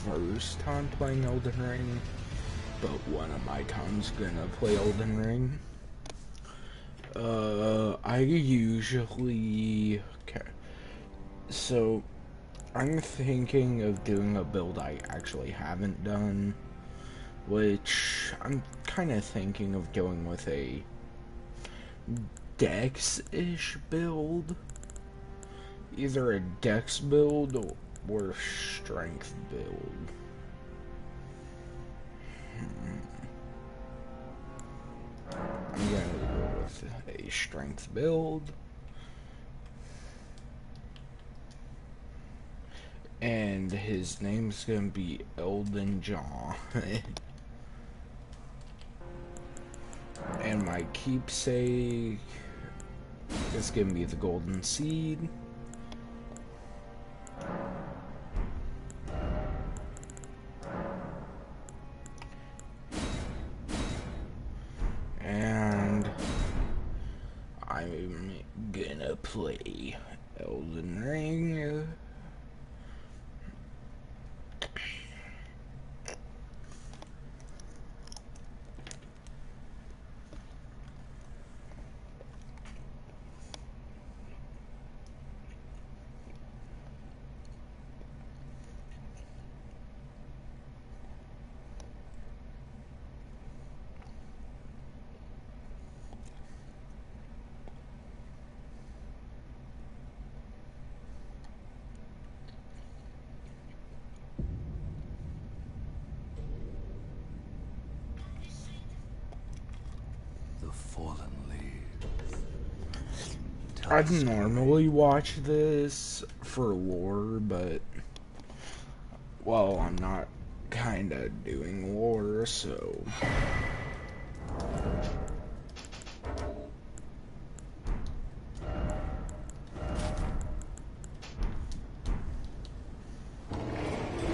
first time playing Elden Ring, but one of my times gonna play Elden Ring. I usually... Okay. So, I'm thinking of doing a build I actually haven't done, which I'm kind of thinking of going with a Dex-ish build. Either a Dex build or Strength build. I'm gonna go with a Strength build. And his name's gonna be Elden John. And my keepsake is gonna be the Golden Seed. And I'm gonna play Elden Ring. I'd normally watch this for lore, but, well, I'm not kinda doing lore, so...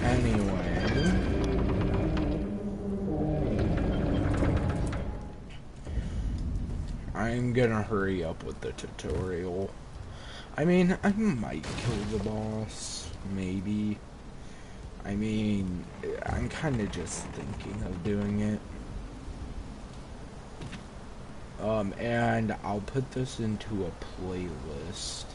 Anyway... I'm gonna hurry up with the tutorial. I mean, I might kill the boss, maybe. I mean, I'm kinda just thinking of doing it. And I'll put this into a playlist.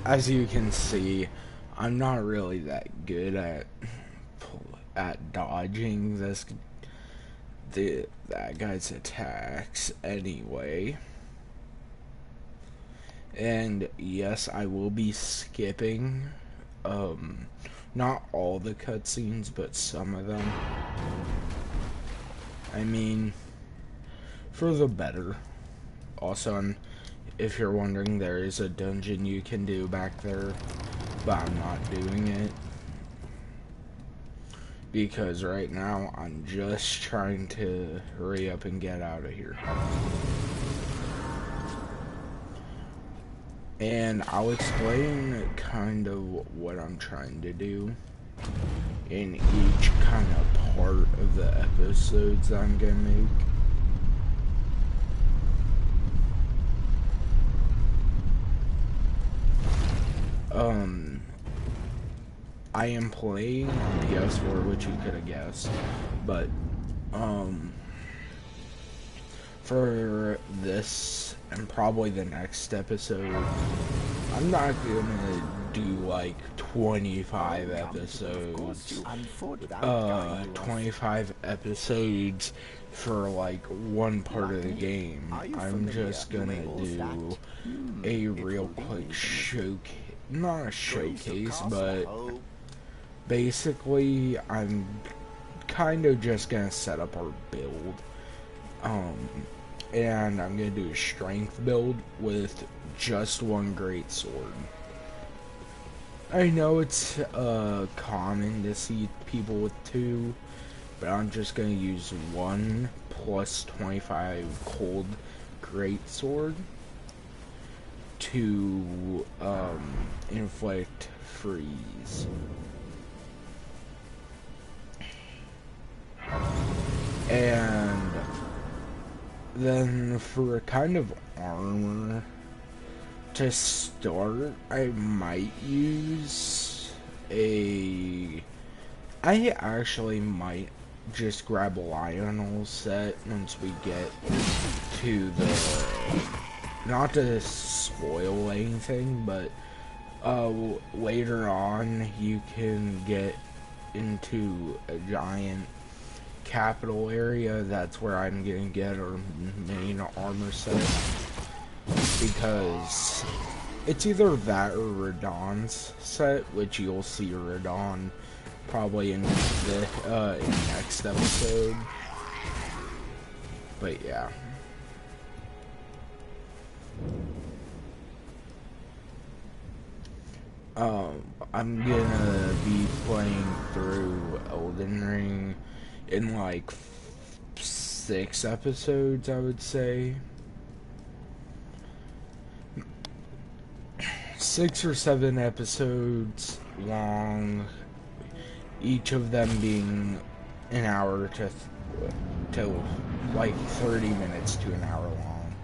As you can see, I'm not really that good at dodging that guy's attacks anyway. And yes, I will be skipping not all the cutscenes, but some of them. I mean, for the better. Also, if you're wondering, there is a dungeon you can do back there, but I'm not doing it. Because right now, I'm just trying to hurry up and get out of here. And I'll explain kind of what I'm trying to do in each kind of part of the episodes I'm gonna make. I am playing on PS4, which you could have guessed, but, for this, and probably the next episode, I'm not gonna do, like, 25 episodes, 25 episodes for, like, one part of the game. I'm just gonna do a real quick showcase, not a showcase, but basically, I'm kind of just gonna set up our build, and I'm gonna do a strength build with just one great sword. I know it's common to see people with two, but I'm just gonna use one plus 25 cold great sword to inflict freeze. And then for a kind of armor to start, I might use I actually might just grab a Lionel set once we get to the, not to spoil anything, but later on you can get into a giant capital area. That's where I'm gonna get our main armor set, because it's either that or Radon's set, which you'll see Radon probably in the next episode. But yeah. I'm gonna be playing through Elden Ring in like 6 episodes, I would say. 6 or 7 episodes long, each of them being an hour to like 30 minutes to an hour long.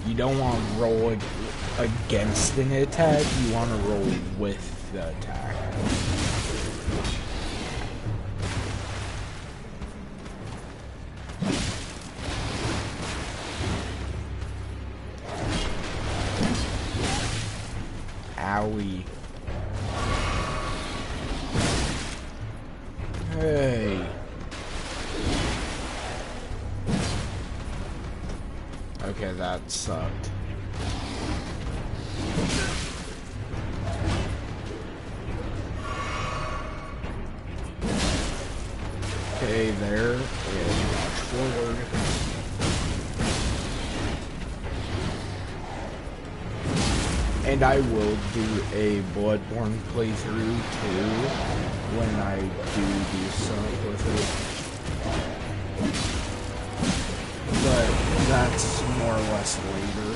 You don't want to roll against an attack, you want to roll with the attack. Owie. Hey. Okay, that sucked. Okay, there, and watch forward. And I will do a Bloodborne playthrough too, when I do stuff with it. But that's more or less later.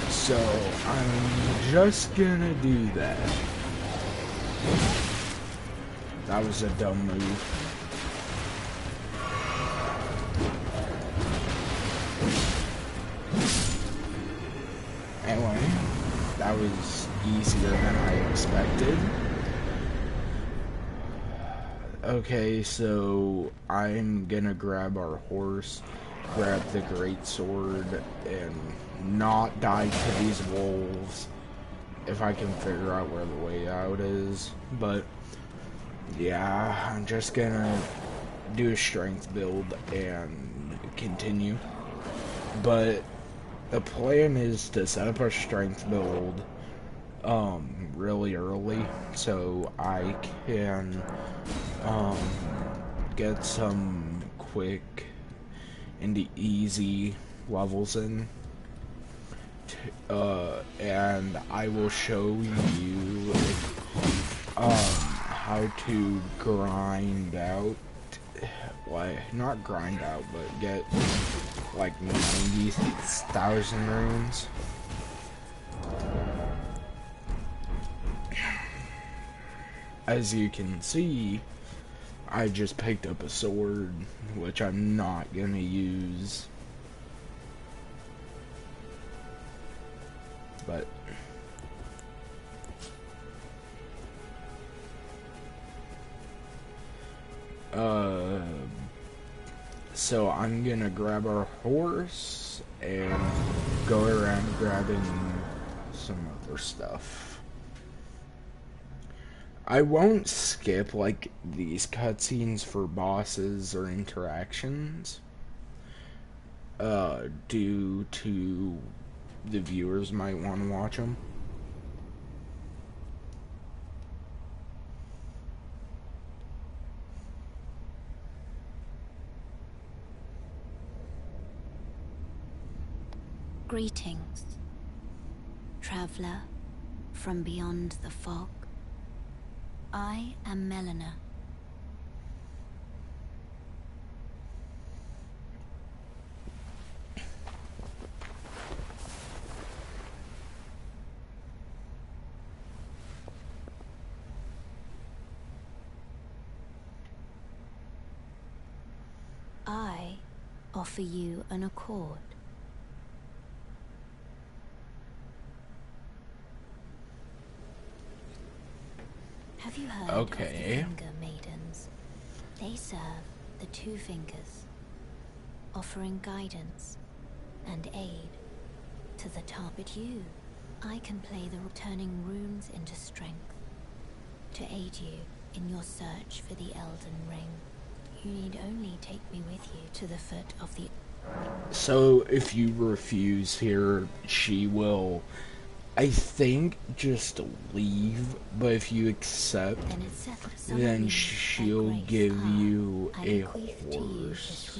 So I'm just gonna do that. That was a dumb move. Anyway, that was easier than I expected. Okay, so I'm gonna grab our horse, grab the great sword, and not die to these wolves if I can figure out where the way out is. But yeah, I'm just gonna do a strength build and continue. But the plan is to set up a strength build really early so I can get some quick and easy levels in, and I will show you how to grind out, like, not grind out, but get like 90,000 runes. As you can see, I just picked up a sword, which I'm not gonna use. But so I'm gonna grab our horse and go around grabbing some other stuff. I won't skip like these cutscenes for bosses or interactions, due to the viewers might want to watch them. Greetings, traveler from beyond the fog. I am Melina. I offer you an accord. Have you heard of the Finger Maidens? They serve the Two Fingers, offering guidance and aid to the target. You, I can play the turning runes into strength to aid you in your search for the Elden Ring. You need only take me with you to the foot of the... So if you refuse here, she will, I think, just leave, but if you accept, then she'll give you a horse.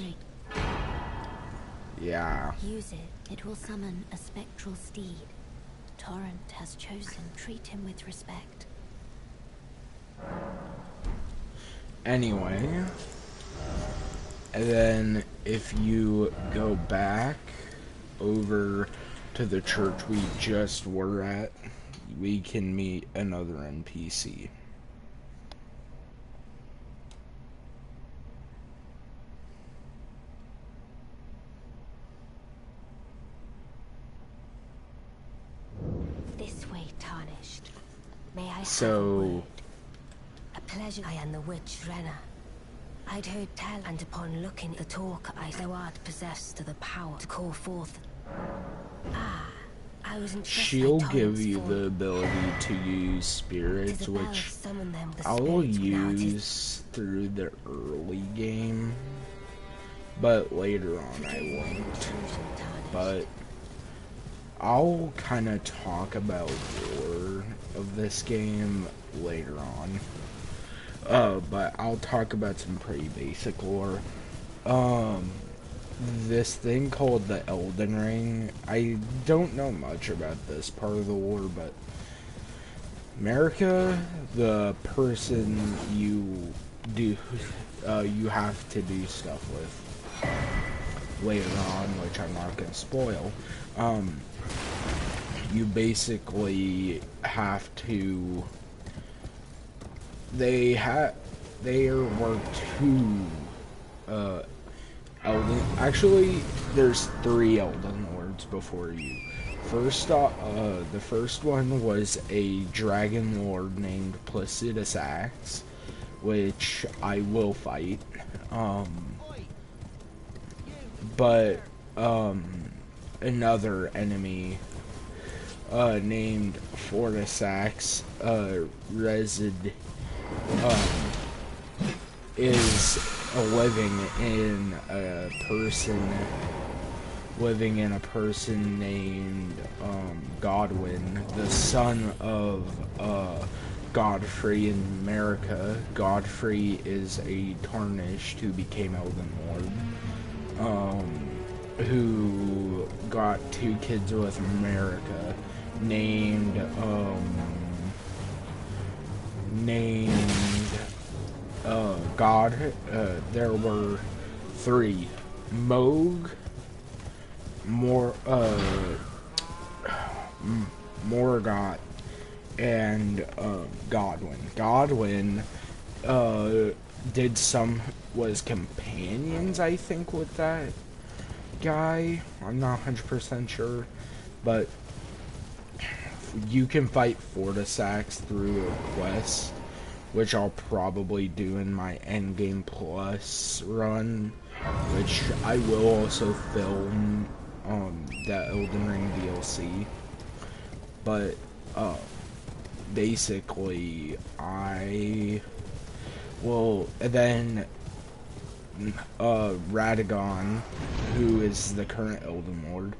Yeah. Use it. It will summon a spectral steed. Torrent has chosen. Treat him with respect. Anyway, and then if you go back over to the church we just were at, we can meet another NPC. This way, Tarnished. May I have a word? A pleasure. I am the witch Renna. I'd heard tell, and upon looking at the talk, thou art possessed of the power to call forth. I was She'll give you the ability to use spirits, which I'll use through the early game, but later on I won't. But I'll kind of talk about lore of this game later on. But I'll talk about some pretty basic lore. This thing called the Elden Ring, I don't know much about this part of the lore, but America, the person you have to do stuff with later on, which I'm not gonna spoil, you basically have to, they were two Elden, actually there's 3 Elden Lords before you. First the first one was a dragon lord named Placidus Axe, which I will fight. But another enemy named Fortisax is living in a person named Godwyn, the son of Godfrey in America. Godfrey is a Tarnished who became Elden Lord, who got 2 kids with America, named God. There were 3: Moog, Morgoth, and Godwyn. Godwyn was companions, I think, with that guy. I'm not 100% sure, but you can fight Fortisax through a quest, which I'll probably do in my Endgame Plus run, which I will also film the Elden Ring DLC. But basically then Radagon, who is the current Elden Lord,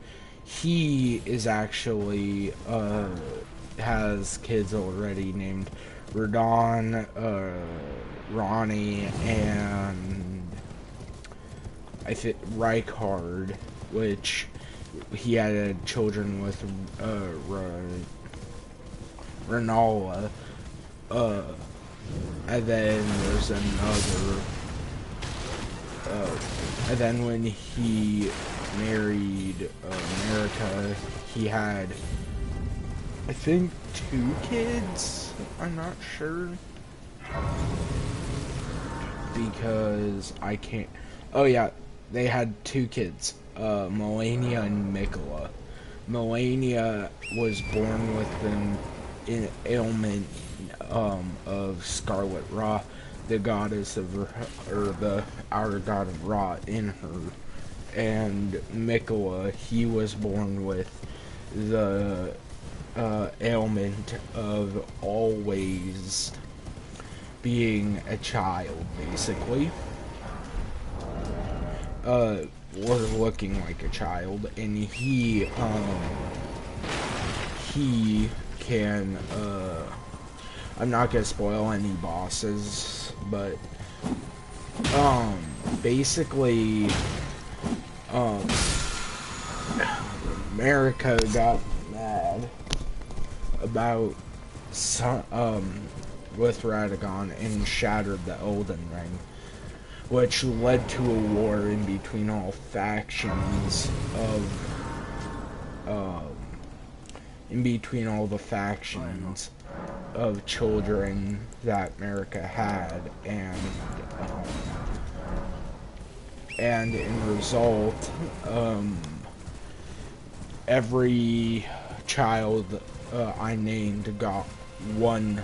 he is actually has kids already named Radon, Ronnie, and I think Rykard, which he had children with Renala, and then there's another, and then when he married America, he had, I think, 2 kids. I'm not sure because I can't. Oh yeah, they had 2 kids, Melania and Mikola. Melania was born with an ailment of Scarlet Ra, the goddess of, our god of Ra in her, and Mikola, he was born with the ailment of always being a child, basically. Or looking like a child, and he can, I'm not gonna spoil any bosses, but, basically, America got mad about with Radagon and shattered the Elden Ring, which led to a war in between all factions the factions of children that America had, and in result, every child I named got 1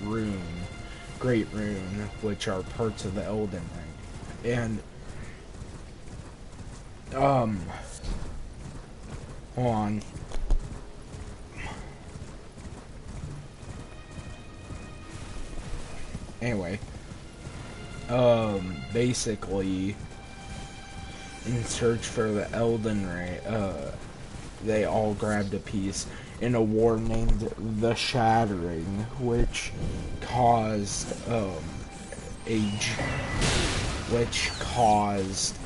rune, Great Rune, which are parts of the Elden Ring. And, hold on. Anyway, basically, in search for the Elden Ring, they all grabbed a piece in a war named the Shattering, which caused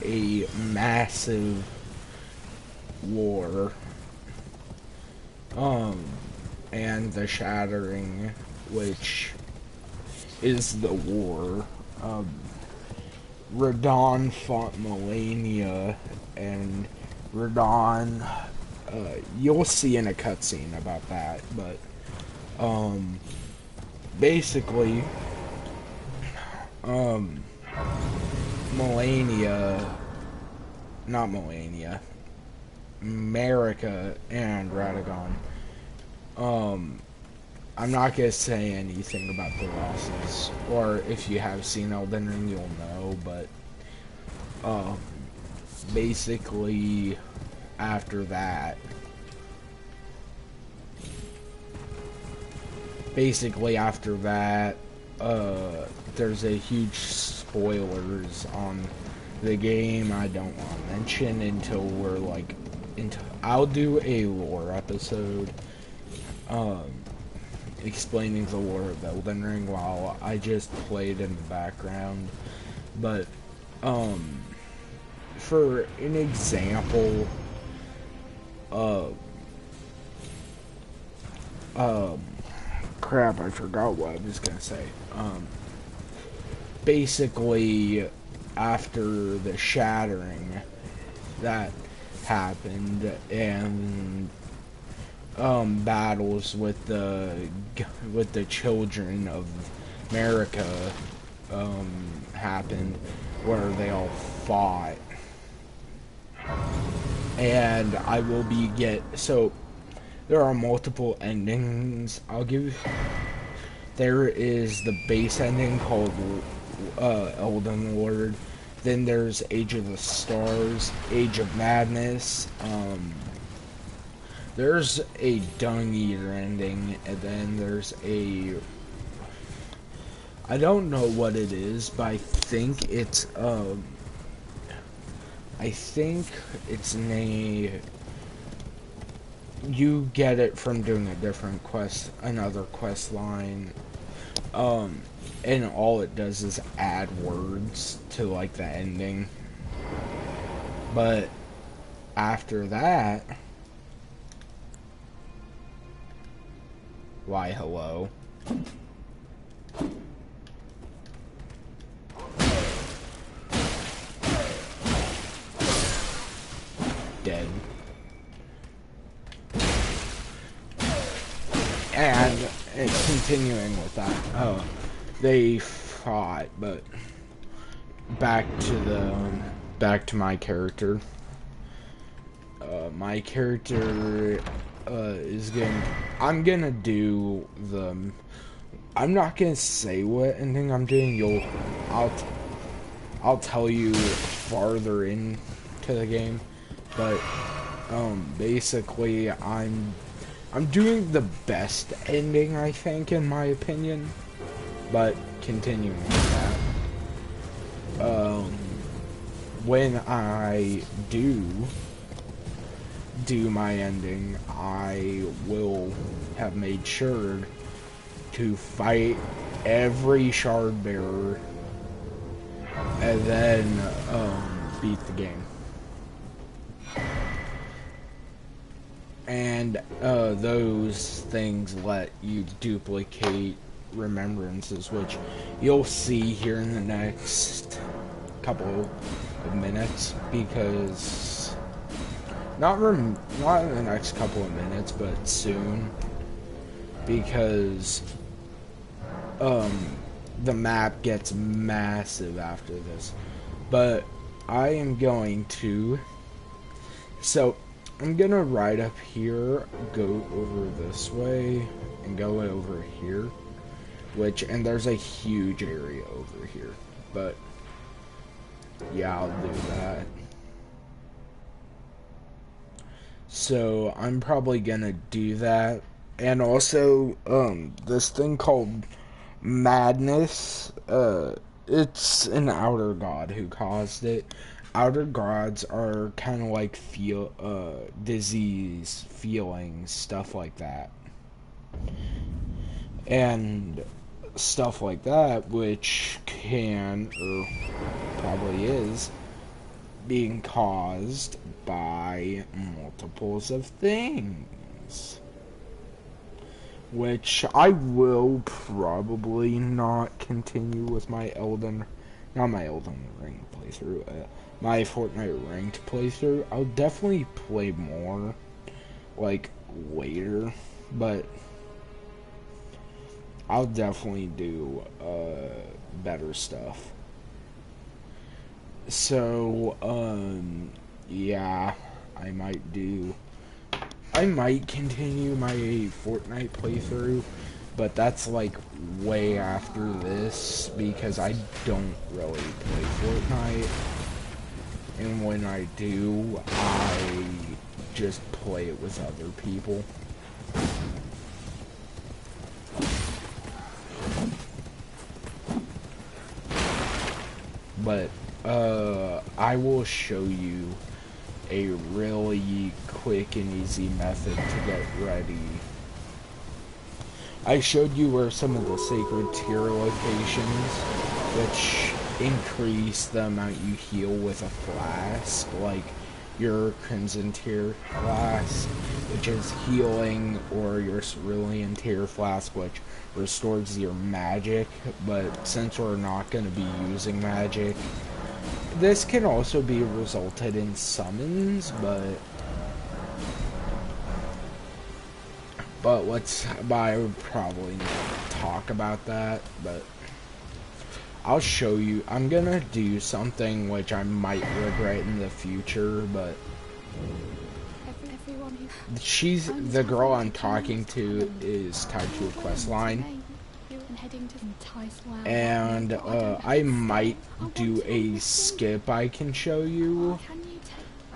a massive war. And the Shattering, which is the war. Radon fought Melania, and Radon, you'll see in a cutscene about that, but, basically, America and Radagon, I'm not gonna say anything about the losses, or if you have seen Elden Ring, you'll know, but, basically, after that, there's a huge spoilers on the game I don't want to mention until we're like, I'll do a lore episode, explaining the lore of Elden Ring while I just played in the background. But, for an example, crap, I forgot what I was gonna say. Basically, after the Shattering that happened, and battles with the children of America happened, where they all fought, and I will so there are multiple endings. There is the base ending called Elden Lord. Then there's Age of the Stars, Age of Madness. There's a Dung Eater ending, and then there's I don't know what it is, but I think it's you get it from doing another quest line, and all it does is add words to, like, the ending. But after that, Why, hello. Dead. And continuing with that, oh, they fought, but back to my character. My character I'm gonna do I'm not gonna say what ending I'm doing. I'll tell you farther into the game, but basically I'm doing the best ending, I think, in my opinion. But continuing with that, when I do my ending, I will have made sure to fight every shard bearer and then beat the game. And those things let you duplicate remembrances, which you'll see here in the next couple of minutes, because not in the next couple of minutes, but soon, because the map gets massive after this. But I am going to, so I'm gonna ride up here, go over this way, and go over here, and there's a huge area over here, but yeah, I'll do that. So I'm probably gonna do that, and also, this thing called Madness, it's an outer god who caused it. Outer gods are kind of like disease, feelings, stuff like that. And stuff like that, which can, or probably is, being caused by multiples of things. Which I will probably not continue with my not my Elden Ring playthrough, my Fortnite ranked playthrough. I'll definitely play more, like, later, but I'll definitely do, better stuff. So, yeah, I might continue my Fortnite playthrough, but that's like way after this, because I don't really play Fortnite, and when I do, I just play it with other people. But I will show you a really quick and easy method to get ready. I showed you where some of the sacred tier locations, which increase the amount you heal with a flask, like your Crimson tier flask, which is healing, or your Cerulean tier flask, which restores your magic. But since we're not going to be using magic, this can also be resulted in summons, but I would probably not talk about that, but I'll show you. I'm gonna do something which I might regret in the future, but the girl I'm talking to is tied to a quest line, and I might do a skip I can show you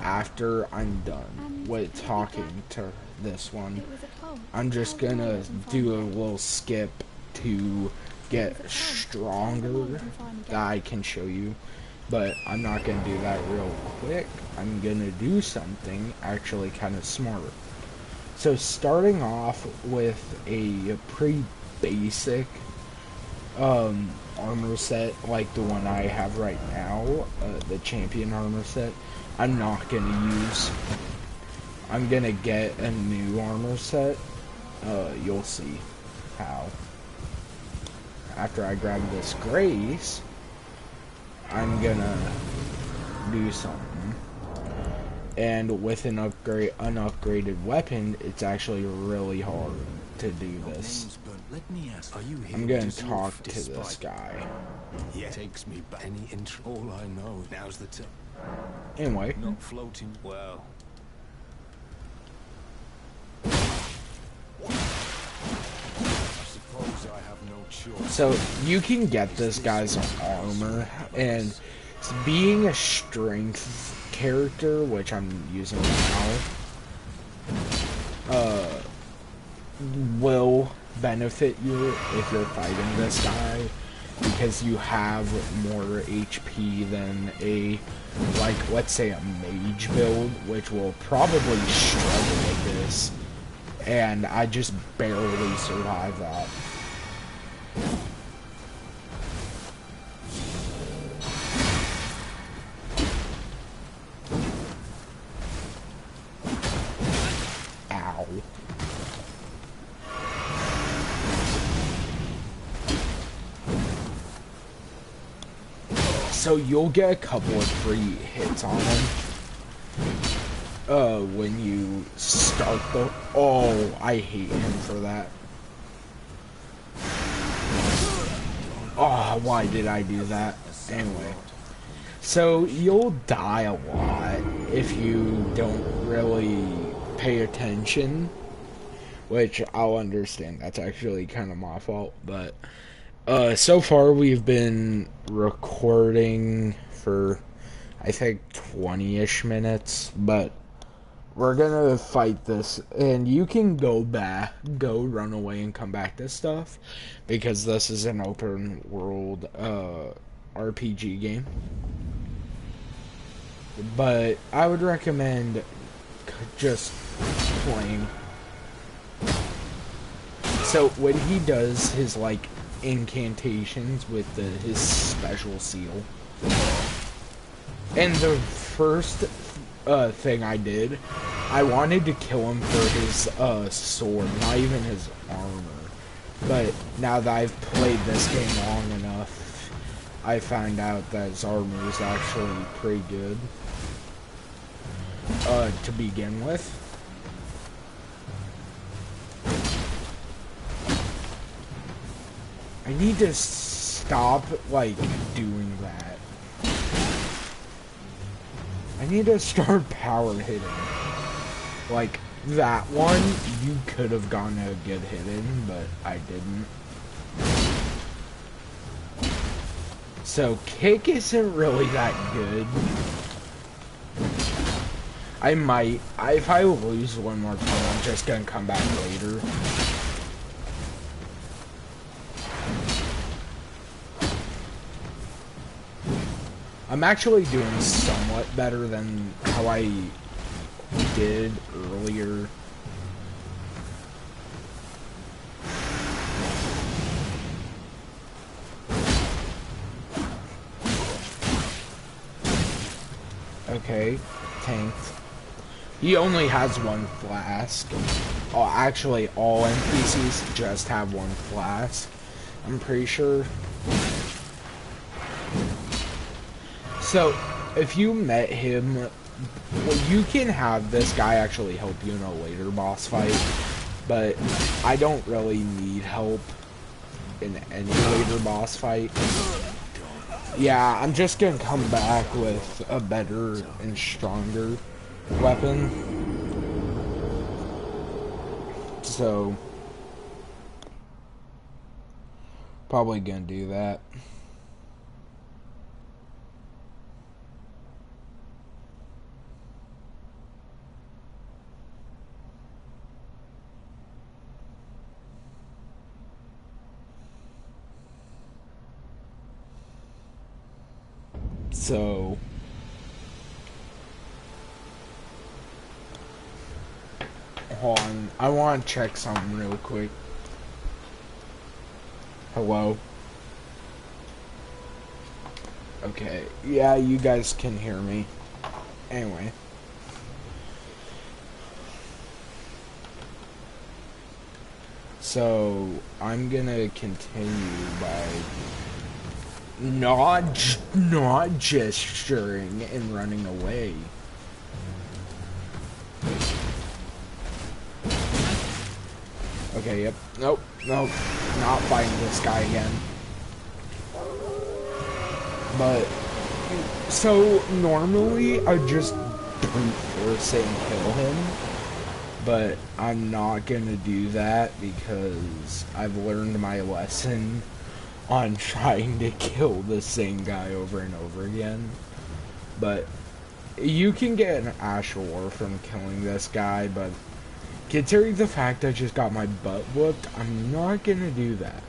after I'm done with talking to this one. I'm just gonna do a little skip to get stronger that I can show you, but I'm not gonna do that real quick. I'm gonna do something actually kind of smart. So starting off with a pretty basic armor set like the one I have right now, the champion armor set, I'm not gonna use. I'm gonna get a new armor set. You'll see. how. After I grab this grace, I'm gonna do something. And with an unupgraded weapon, it's actually really hard to do this. I'm gonna talk to this guy. Yeah. Takes me back. Any intro? All I know now's the time. Anyway. Not floating well. Suppose I have no choice. So you can get this guy's armor, and being a strength character, which I'm using now, will benefit you if you're fighting this guy, because you have more HP than a, like, let's say a mage build, which will probably struggle with this, and I just barely survived that. Ow. So you'll get a couple of free hits on him when you start the... Oh, I hate him for that. Oh, why did I do that? Anyway. So you'll die a lot if you don't really pay attention, which I'll understand. That's actually kind of my fault, but so far we've been recording for I think 20-ish minutes, but we're gonna fight this, and you can go run away and come back to stuff, because this is an open world RPG game. But I would recommend just playing. So when he does his like incantations with his special seal, and the first thing I did, I wanted to kill him for his sword, not even his armor. But now that I've played this game long enough, I found out that his armor is actually pretty good to begin with. I need to stop, like, doing that. I need to start power hitting. Like, that one, you could have gotten a good hit in, but I didn't. So, kick isn't really that good. I might, if I lose one more time, I'm just gonna come back later. I'm actually doing somewhat better than how I did earlier. Okay, tanked. He only has one flask. Oh, actually, all NPCs just have one flask, I'm pretty sure. So, if you met him, well, you can have this guy actually help you in a later boss fight, but I don't really need help in any later boss fight. Yeah, I'm just gonna come back with a better and stronger weapon. So, probably gonna do that. So, hold on, I want to check something real quick. Hello? Okay, yeah, you guys can hear me. Anyway. So I'm gonna continue by not gesturing and running away. Okay, yep. Nope, nope. Not fighting this guy again. But, so normally I just brute force it and kill him. But I'm not gonna do that because I've learned my lesson on trying to kill the same guy over and over again. But you can get an Ash War from killing this guy, but considering the fact I just got my butt whooped, I'm not gonna do that.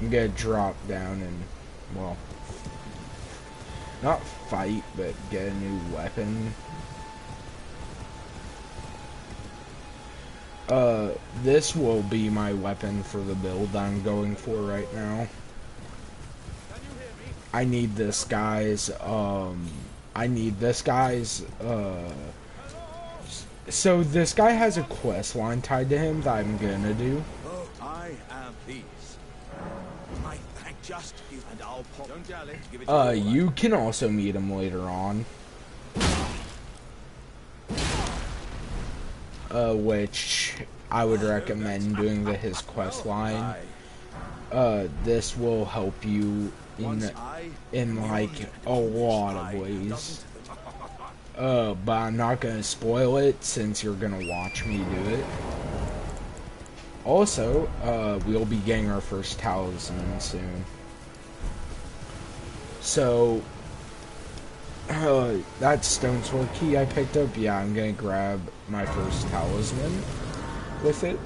I'm gonna drop down and, well, not fight, but get a new weapon. This will be my weapon for the build I'm going for right now. I need this guy's, so this guy has a quest line tied to him that I'm gonna do. Oh, I am peace. I thank just you, and I'll pop. Don't dally. Give it You can also meet him later on. Which I would recommend doing his quest line. This will help you in like a lot of ways. But I'm not gonna spoil it since you're gonna watch me do it. Also, we'll be getting our first talisman soon. So, that stone sword key I picked up, yeah, I'm gonna grab my first talisman with it.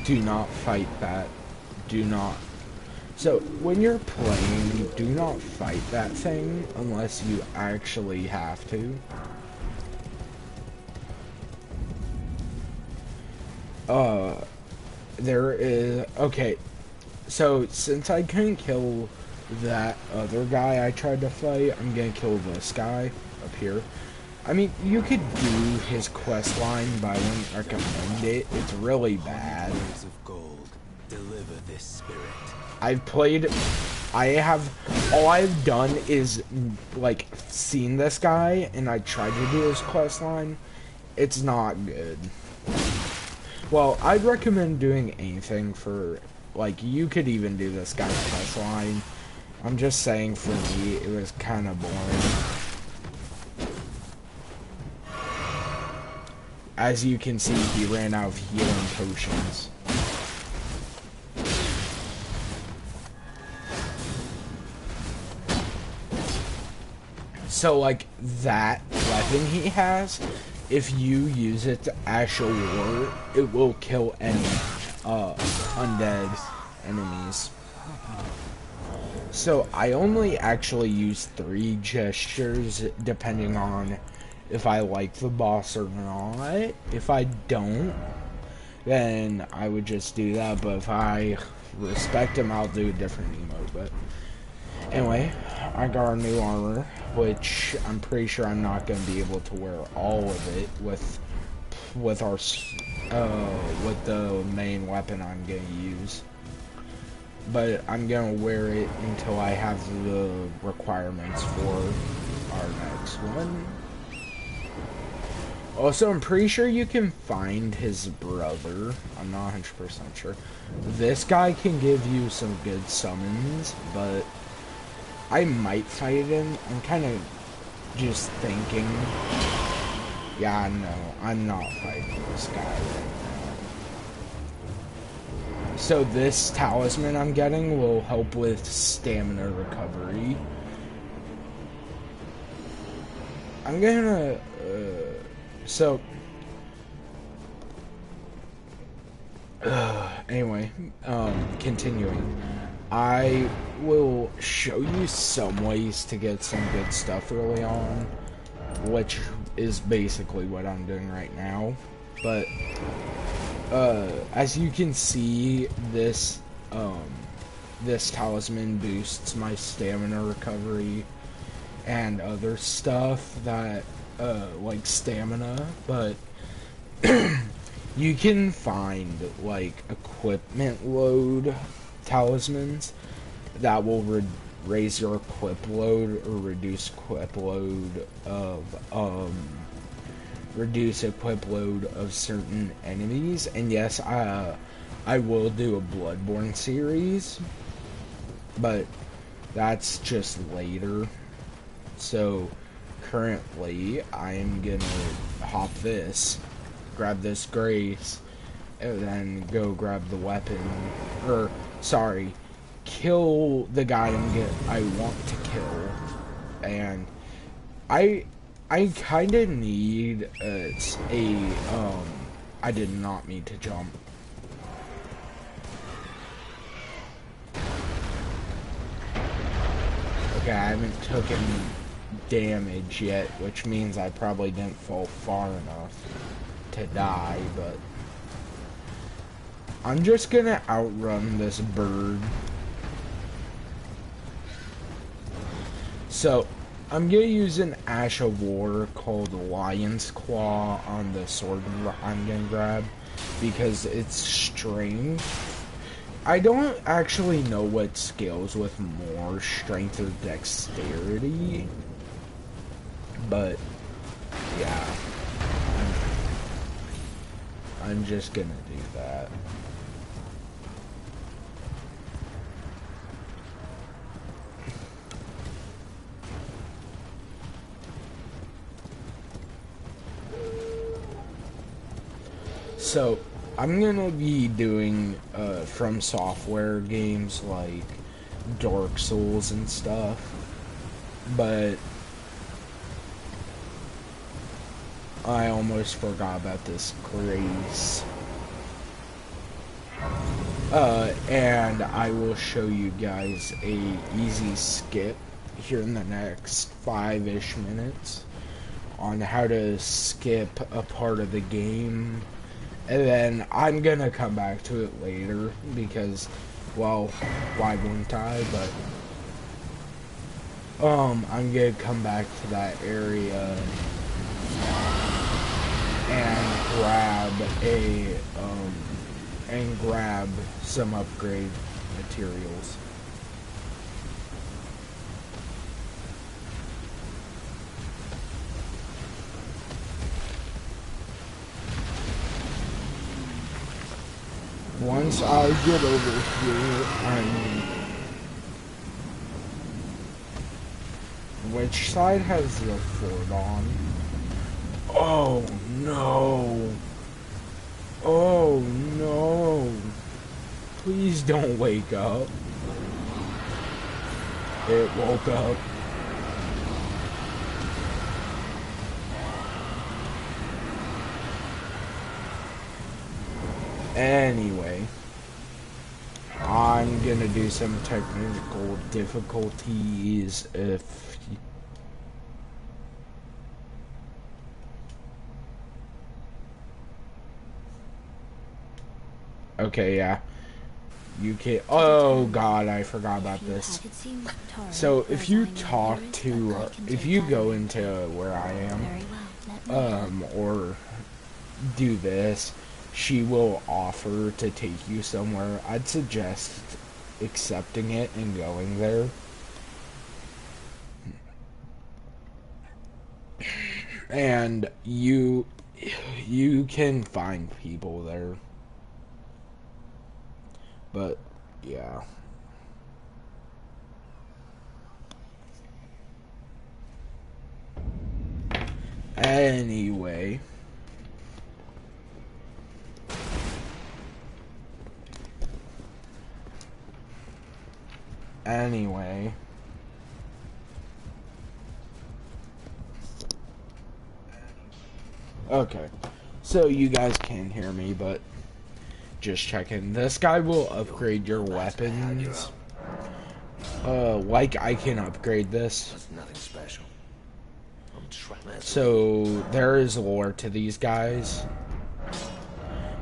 Do not fight that. Do not. So, when you're playing, do not fight that thing unless you actually have to. There is, okay, so since I couldn't kill that other guy I tried to fight, I'm gonna kill this guy up here. I mean, you could do his quest line, but I wouldn't recommend it. It's really bad. Of gold, deliver this spirit. All I've done is, like, seen this guy, and I tried to do his quest line. It's not good. Well, I'd recommend doing anything for, like, you could even do this guy's quest line. I'm just saying, for me, it was kind of boring. As you can see, he ran out of healing potions. So, like, that weapon he has, if you use it to actual war, it will kill any undead enemies. So I only actually use 3 gestures depending on if I like the boss or not. If I don't, then I would just do that, but if I respect him, I'll do a different emote. But anyway, I got our new armor, which I'm pretty sure I'm not going to be able to wear all of it with the main weapon I'm going to use. But I'm going to wear it until I have the requirements for our next one. Also, I'm pretty sure you can find his brother. I'm not 100% sure. This guy can give you some good summons, but I might fight him. I'm kind of just thinking. Yeah, no, I'm not fighting this guy right now. So this talisman I'm getting will help with stamina recovery. I'm gonna, anyway, continuing. I will show you some ways to get some good stuff early on, which is basically what I'm doing right now. But as you can see, this talisman boosts my stamina recovery and other stuff that like stamina, but you can find like equipment load talismans that will raise your equip load or reduce equip load of certain enemies. And yes, I will do a Bloodborne series, but that's just later. So currently I am gonna hop this, grab this grace, and then go grab the weapon, or sorry, kill the guy I want to kill. And I kind of need I did not mean to jump. Okay, I haven't taken damage yet, which means I probably didn't fall far enough to die, but I'm just gonna outrun this bird. So, I'm gonna use an Ash of War called Lion's Claw on the sword I'm gonna grab, because it's strength. I don't actually know what scales with more, strength or dexterity, but yeah, I'm just gonna do that. So, I'm gonna be doing From Software games like Dark Souls and stuff, but I almost forgot about this grace. And I will show you guys a easy skip here in the next 5-ish minutes on how to skip a part of the game. And then I'm gonna come back to it later because, well, why wouldn't I? But I'm gonna come back to that area and grab some upgrade materials. Once I get over here, which side has the fort on? Oh no! Oh no! Please don't wake up. It woke up. Anyway, I'm gonna do some technical difficulties if... Okay, yeah. You can't... Oh god, I forgot about this. So, if you talk to... if you go into where I am, or do this, she will offer to take you somewhere. I'd suggest accepting it and going there. And you can find people there. But yeah. Anyway, okay, so you guys can hear me, but just checking. This guy will upgrade your weapons. Like I can upgrade this. That's nothing special. So there is lore to these guys.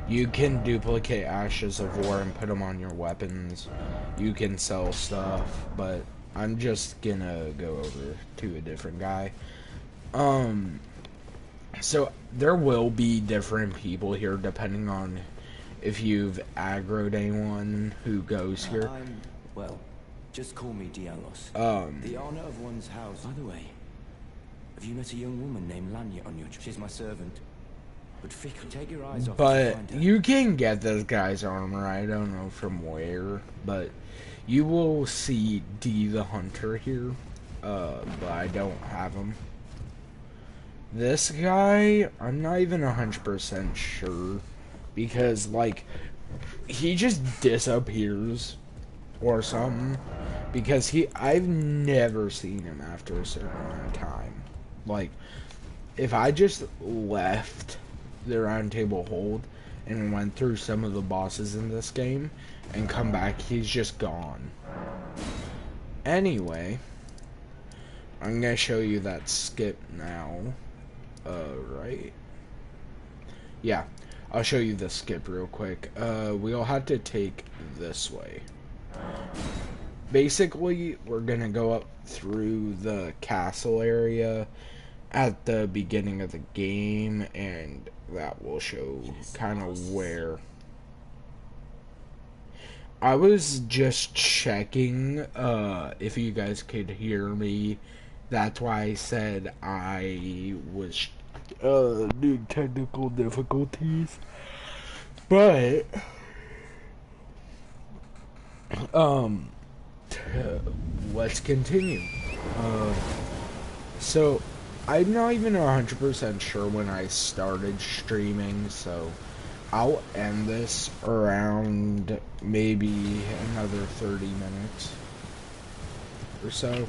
You can duplicate Ashes of War and put them on your weapons. You can sell stuff, but I'm just gonna go over to a different guy. So there will be different people here depending on if you've aggroed anyone who goes here. Well, just call me Dialos. The honor of one's house. By the way, have you met a young woman named Lanya on your trip? She's my servant. But fickle, take your eyes off. But you can get this guy's armor. I don't know from where, but you will see D the Hunter here. But I don't have him. This guy, I'm not even 100% sure, because like he just disappears or something, because I've never seen him after a certain amount of time. Like if I just left the round table hold and went through some of the bosses in this game and come back, he's just gone. Anyway, I'm gonna show you that skip now. Right? Yeah, I'll show you the skip real quick. We'll have to take this way. Basically, we're gonna go up through the castle area at the beginning of the game, and that will show kind of where. I was just checking if you guys could hear me. That's why I said I was doing technical difficulties. But let's continue. So I'm not even 100% sure when I started streaming, so I'll end this around maybe another 30 minutes or so.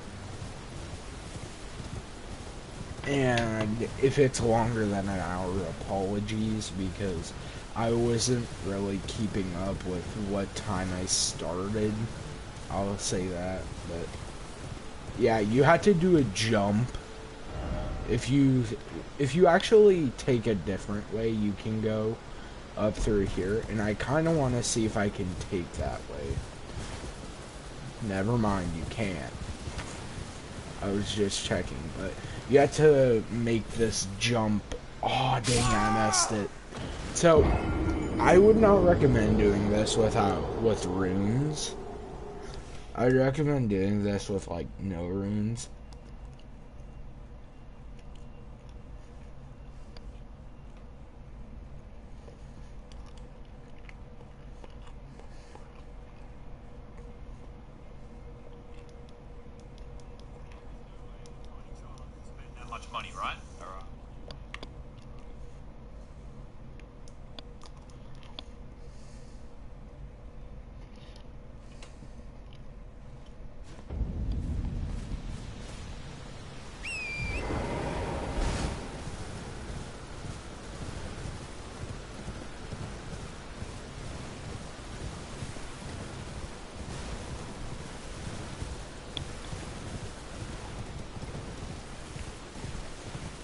And if it's longer than an hour, apologies, because I wasn't really keeping up with what time I started. I'll say that, but yeah, you had to do a jump. If you actually take a different way, you can go up through here, and I kind of want to see if I can take that way. Never mind, you can't. I was just checking, but you have to make this jump. Oh, dang, I messed it. So, I would not recommend doing this with runes. I'd recommend doing this with, like, no runes. Money, right?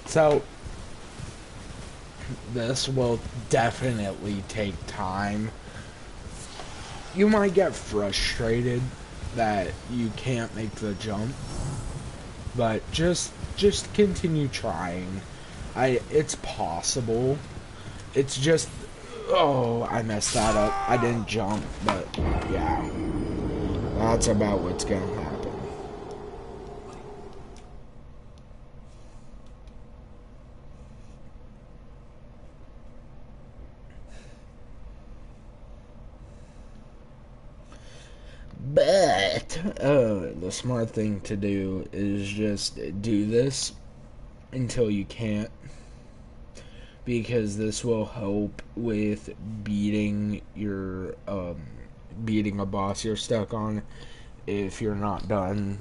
So, this will definitely take time. You might get frustrated that you can't make the jump, but just continue trying. It's possible. It's just, oh, I messed that up. I didn't jump, but yeah, that's about what's gonna happen. But the smart thing to do is just do this until you can't, because this will help with beating a boss you're stuck on if you're not done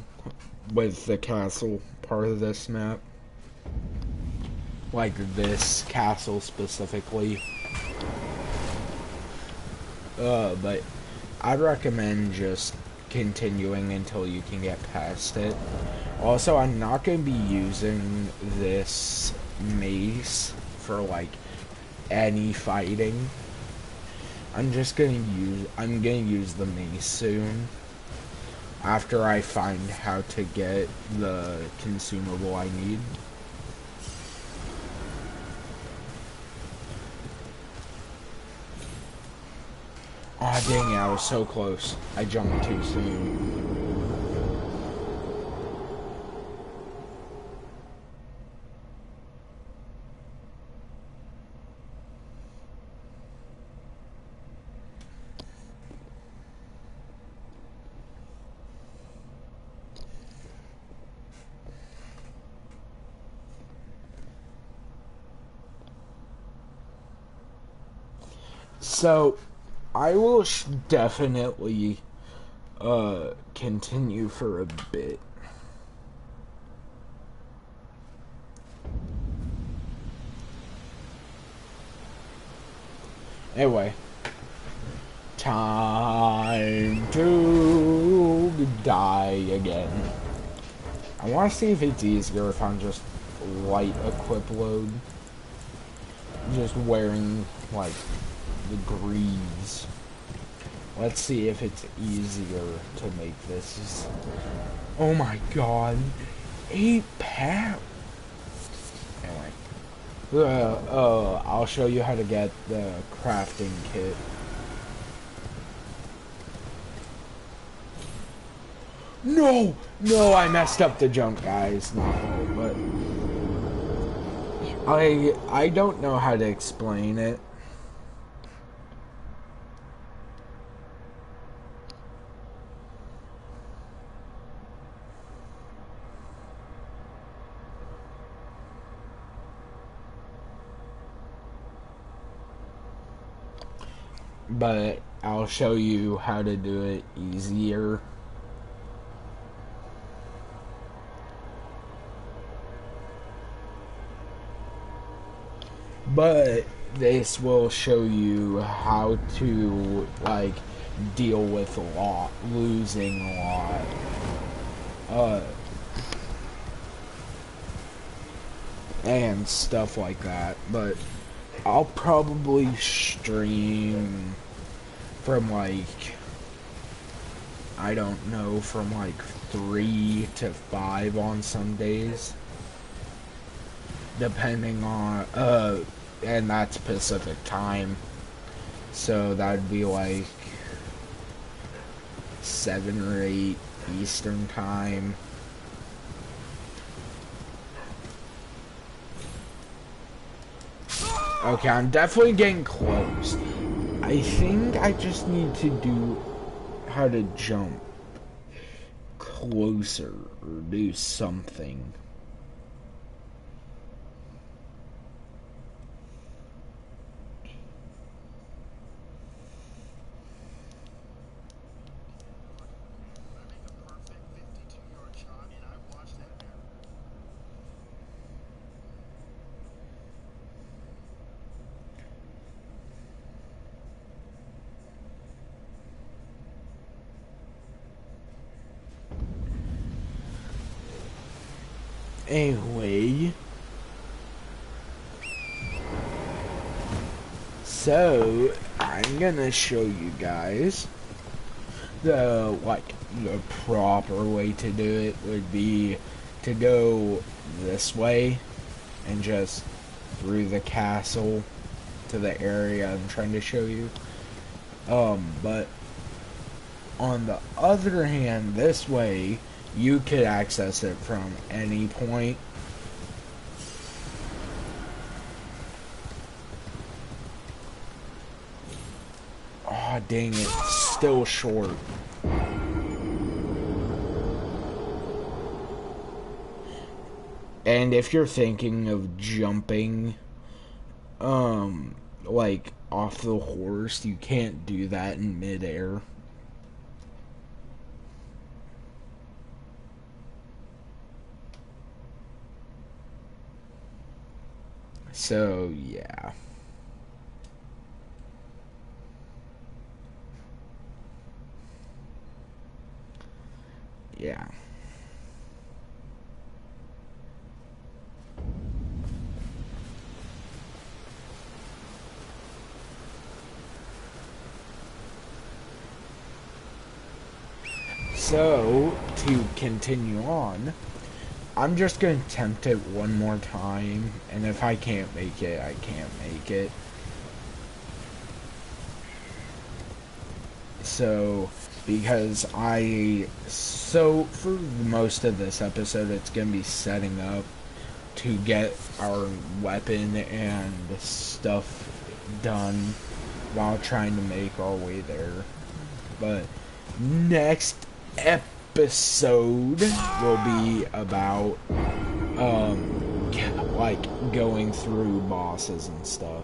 with the castle part of this map, like this castle specifically. But I'd recommend just continuing until you can get past it. Also, I'm not going to be using this mace for, like, any fighting. I'm going to use the mace soon, after I find how to get the consumable I need. Aw, dang it, I was so close. I jumped too soon. So, I will definitely continue for a bit. Anyway, time to die again. I want to see if it's easier if I'm just light equip load. Just wearing, like, the greaves. Let's see if it's easier to make this. Oh my god. 8 pounds. Anyway. I'll show you how to get the crafting kit. No! No, I messed up the jump, guys. Not fault, but I don't know how to explain it. But I'll show you how to do it easier. But this will show you how to, like, deal with losing a lot. And stuff like that. But I'll probably stream from, like, I don't know, from like 3 to 5 on some days. Depending on, and that's Pacific time. So that'd be like 7 or 8 Eastern time. Okay, I'm definitely getting close. I think I just need to do how to jump closer or do something. Anyway, so I'm gonna show you guys the proper way to do it would be to go this way and just through the castle to the area I'm trying to show you. But on the other hand, this way you could access it from any point. Aw, dang it. Still short. And if you're thinking of jumping, like, off the horse, you can't do that in midair. So, yeah. Yeah. So, to continue on, I'm just going to attempt it one more time, and if I can't make it, I can't make it. so because for most of this episode, it's gonna be setting up to get our weapon and stuff done while trying to make our way there. But next episode will be about like going through bosses and stuff.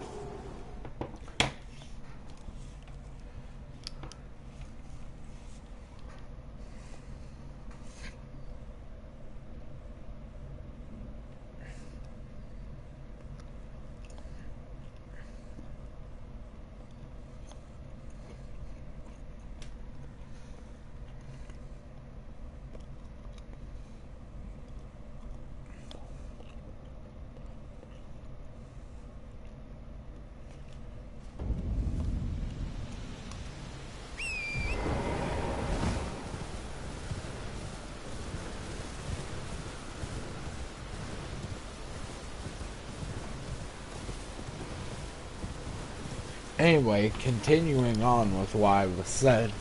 Anyway, continuing on with what I was said,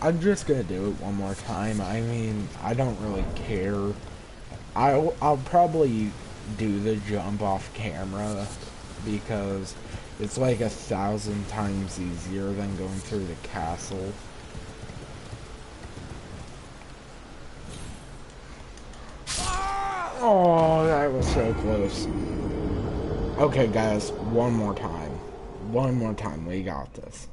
I'm just gonna do it one more time. I mean, I don't really care. I'll probably do the jump off camera because it's like 1,000 times easier than going through the castle. Oh, that was so close. Okay, guys, one more time. One more time, we got this.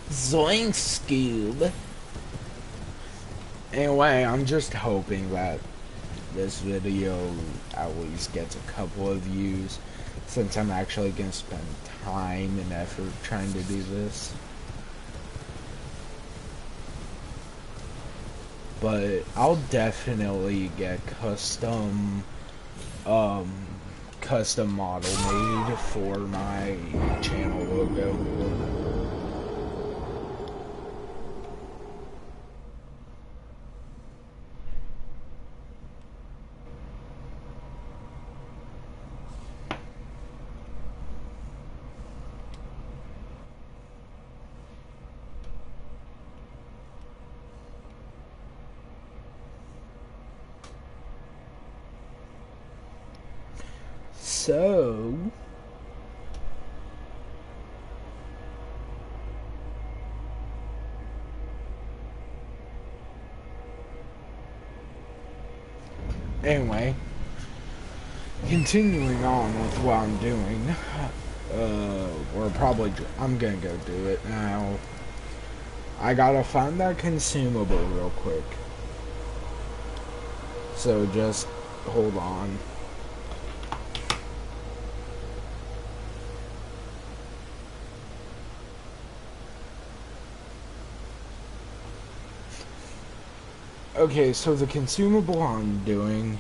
Zoink, Scoob. Anyway, I'm just hoping that this video at least gets a couple of views, since I'm actually going to spend time and effort trying to do this. But I'll definitely get custom model made for my channel logo. So, anyway, continuing on with what I'm doing, I'm gonna go do it now. I gotta find that consumable real quick. So just hold on. Okay, so the consumable I'm doing,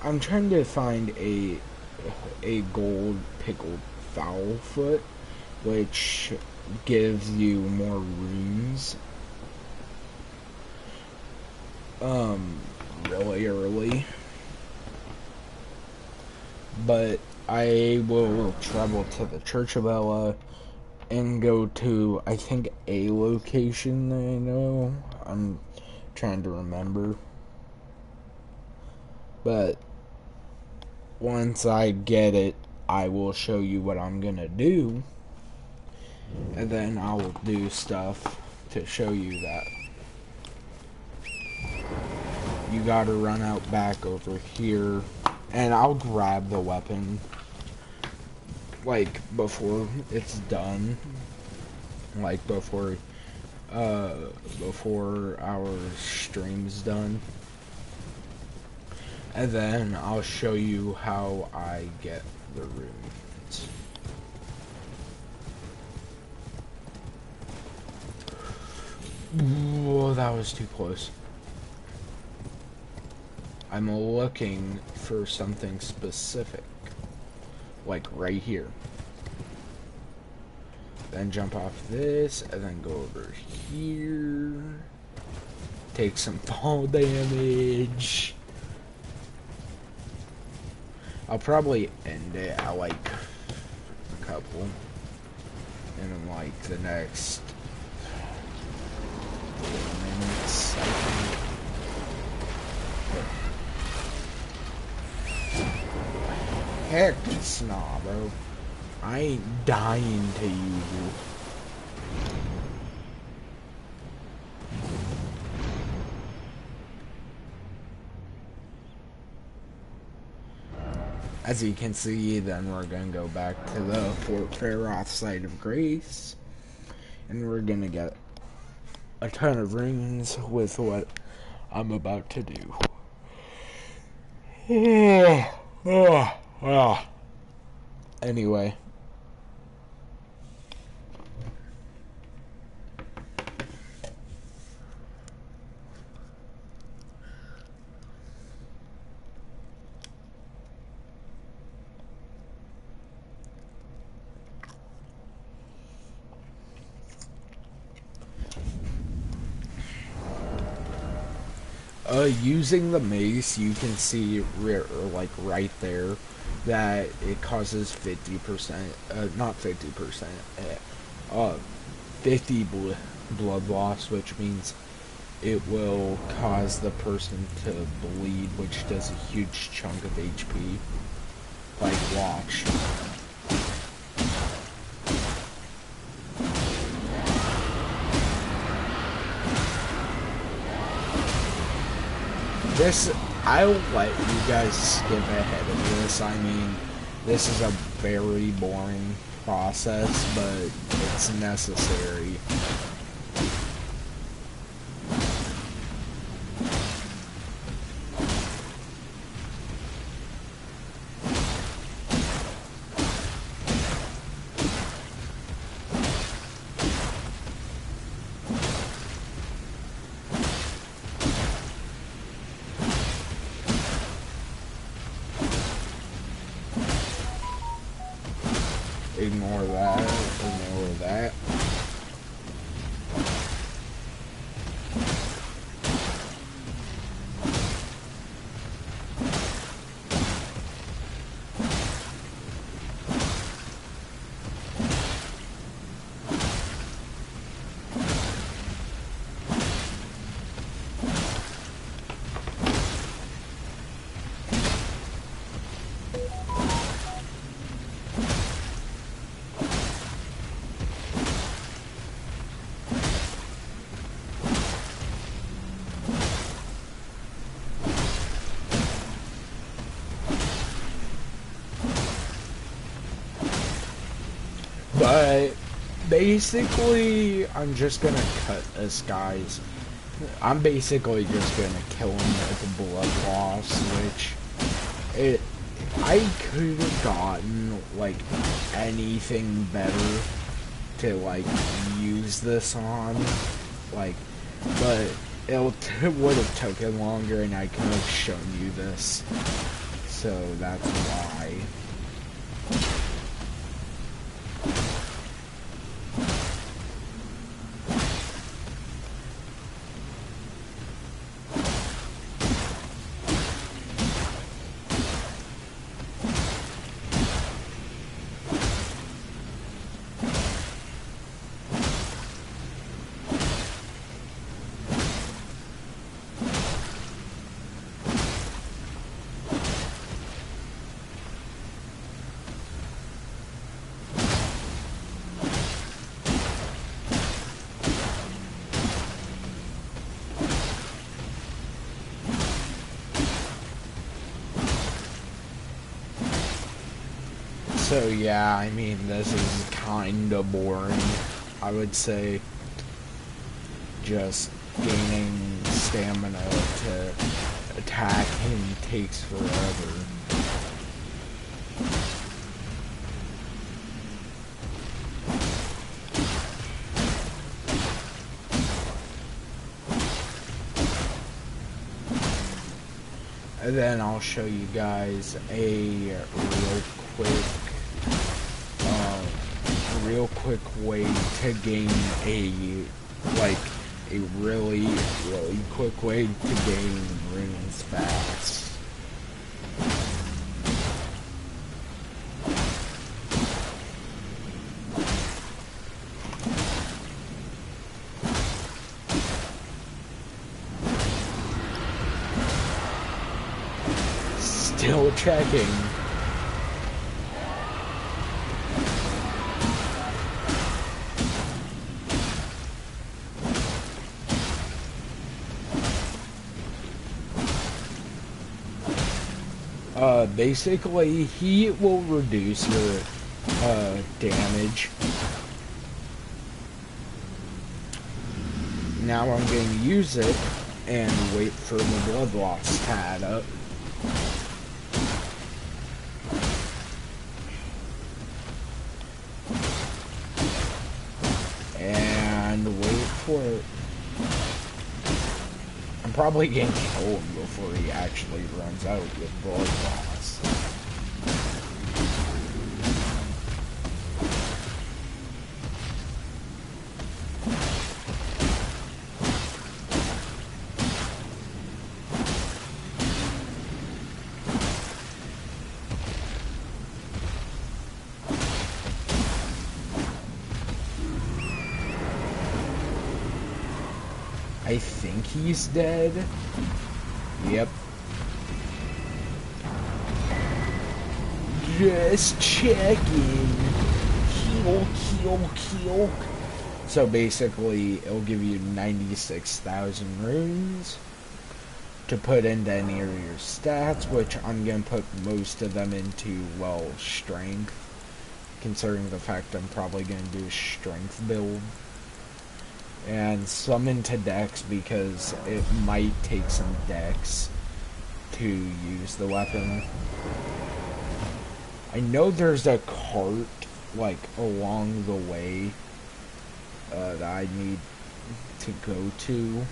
I'm trying to find a gold pickled fowl foot, which gives you more runes, really early. But I will travel to the Church of Ella and go to, I think, a location that I know. I'm trying to remember. But once I get it, I will show you what I'm gonna do. And then I'll do stuff to show you that. You gotta run out back over here. And I'll grab the weapon, like, before it's done. Like, before before our stream's done. And then I'll show you how I get the runes. Whoa, that was too close. I'm looking for something specific. Like right here. Then jump off this, and then go over here. Take some fall damage. I'll probably end it at like a couple. And in like the next 4 minutes, I think. Heck nah, bro. I ain't dying to you. As you can see, then we're gonna go back to the Fort Faroth site of Grace, and we're gonna get a ton of runes with what I'm about to do. Anyway. Using the mace, you can see like right there that it causes 50%, not 50%, 50 blood loss, which means it will cause the person to bleed, which does a huge chunk of HP. Like, watch. This, I'll let you guys skip ahead of this. I mean, this is a very boring process, but it's necessary. Ignore that, ignore that. But basically, I'm just gonna cut this guy's. I'm basically just gonna kill him with blood loss, which I could have gotten like anything better to like use this on, like, but it would have taken longer, and I could have shown you this, so that's why. So yeah, I mean, this is kinda boring, I would say. just gaining stamina to attack him takes forever. And then I'll show you guys a real quick way to gain a really quick way to gain runes fast. Still checking. Basically, heat will reduce your damage. Now I'm going to use it and wait for the blood loss to add up. And wait for it. I'm probably going to kill him before he actually runs out with blood loss. I think he's dead. Yep. Just checking. Heal. So basically, it'll give you 96,000 runes to put into any of your stats, which I'm going to put most of them into, well, strength. Considering the fact I'm probably going to do a strength build. And some into dex because it might take some dex to use the weapon. I know there's a cart like along the way that I need to go to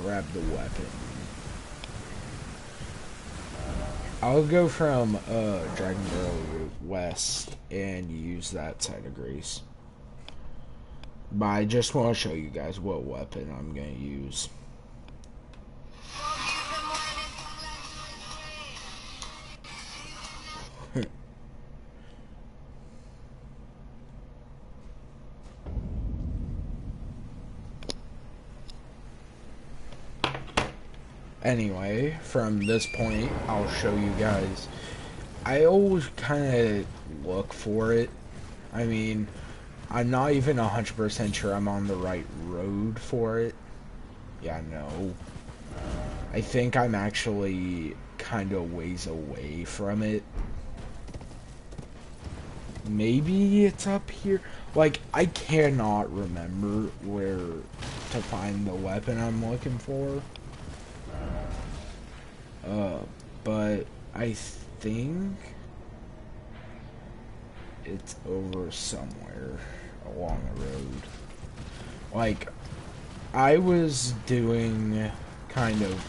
grab the weapon. I'll go from Dragon Barrel West and use that side of Grace. But I just want to show you guys what weapon I'm going to use. Anyway, from this point, I'll show you guys. I always kind of look for it. I mean, I'm not even 100% sure I'm on the right road for it. Yeah, no. I think I'm actually kind of ways away from it. Maybe it's up here. Like, I cannot remember where to find the weapon I'm looking for. But I think it's over somewhere along the road. Like, I was doing kind of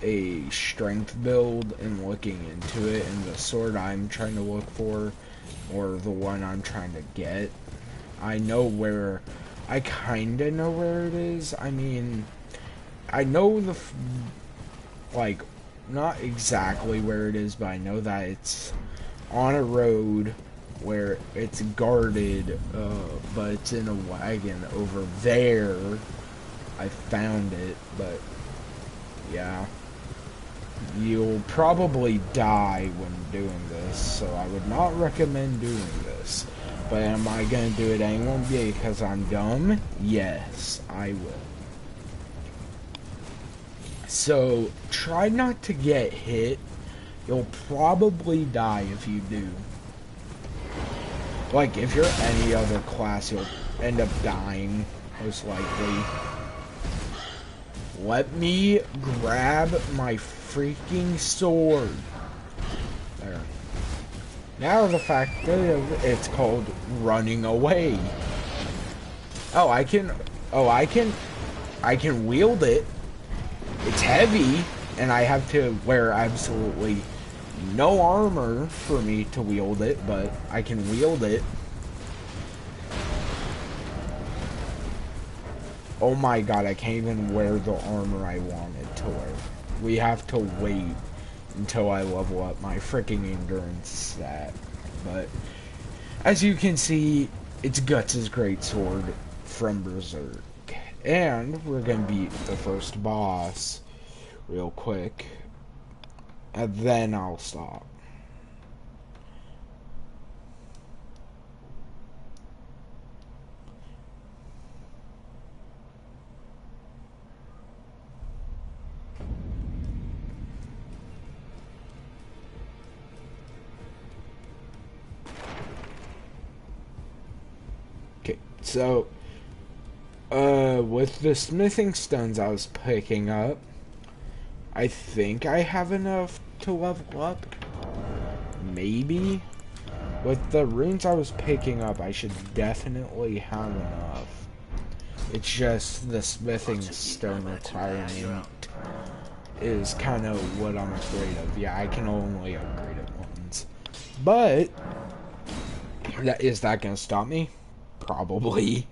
a strength build and looking into it, and the sword I'm trying to look for, or the one I'm trying to get, I know where, I kinda know where it is. I mean, I know the, like, not exactly where it is, but I know that it's on a road where it's guarded, but it's in a wagon over there. I found it, but yeah. You'll probably die when doing this, so I would not recommend doing this. But am I going to do it anyway because I'm dumb? Yes, I will. So, try not to get hit. You'll probably die if you do. Like, if you're any other class, you'll end up dying, most likely. Let me grab my freaking sword. There. Now the fact is, it's called running away. Oh, I can wield it. It's heavy, and I have to wear absolutely no armor for me to wield it, but I can wield it. Oh my god, I can't even wear the armor I wanted to wear. We have to wait until I level up my freaking endurance stat. But as you can see, it's Guts' greatsword from Berserk. And we're gonna beat the first boss real quick. And then I'll stop. Okay, so with the smithing stones I was picking up, I think I have enough to level up. Maybe. With the runes I was picking up, I should definitely have enough. It's just the smithing stone requirement is kind of what I'm afraid of. Yeah, I can only upgrade it once. But, is that going to stop me? Probably.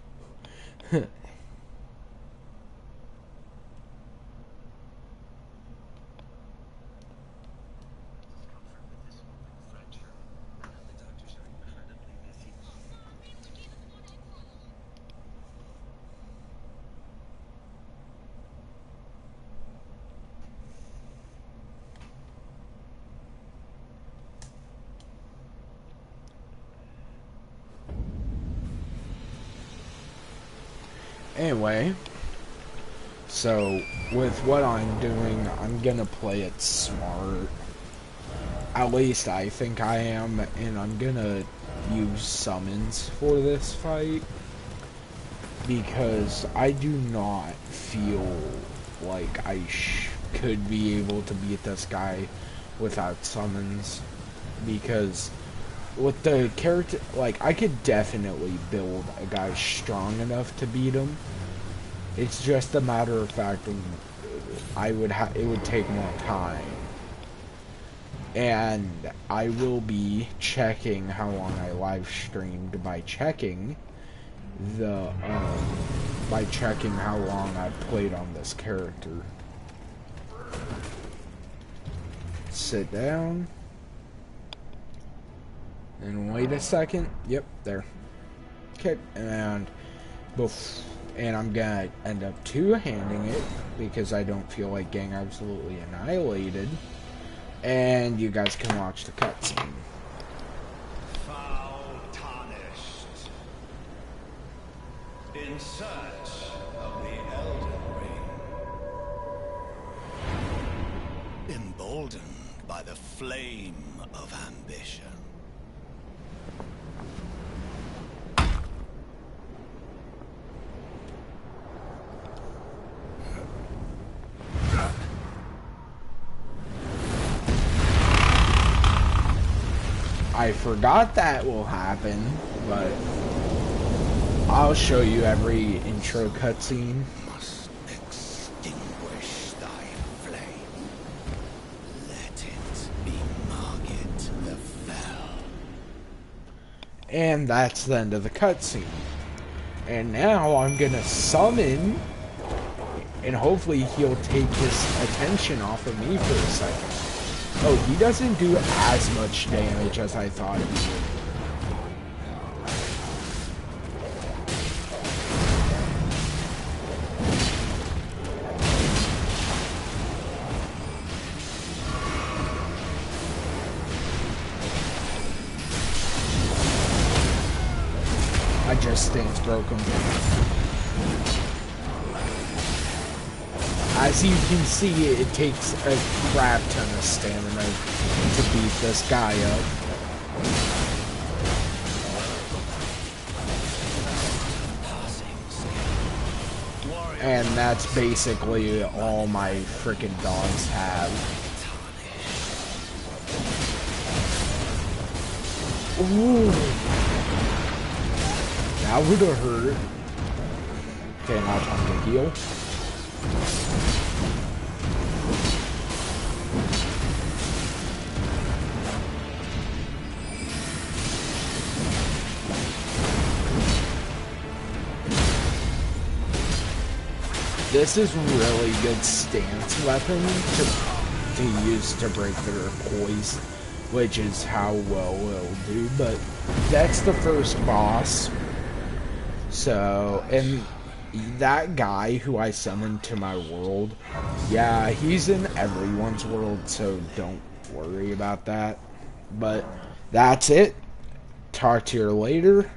Anyway, so with what I'm doing, I'm gonna play it smart. At least I think I am, and I'm gonna use summons for this fight because I do not feel like I could be able to beat this guy without summons, because with the character, like, I could definitely build a guy strong enough to beat him. It's just a matter of fact of it would take more time. And I will be checking how long I live streamed by checking how long I played on this character. Sit down. And wait a second. Yep, there. Okay, and I'm gonna end up two-handing it because I don't feel like getting absolutely annihilated. And you guys can watch the cutscene. Foul tarnished. In search of the Elden Ring. Emboldened by the flame of ambition. I forgot that will happen, but I'll show you every intro cutscene. Must extinguish thy flame. Let it be Margit the Fell. And that's the end of the cutscene. And now I'm gonna summon, and hopefully he'll take his attention off of me for a second. Oh, he doesn't do as much damage as I thought he would. I just stands broken. As you can see, it takes a crap ton of stamina to beat this guy up. And that's basically all my freaking dogs have. Ooh. That would have hurt. Okay, now time to heal. This is really good stance weapon to use to break their poise, which is how well it'll do, but that's the first boss. So, and that guy who I summoned to my world, yeah, he's in everyone's world, so don't worry about that. But that's it. Talk to you later.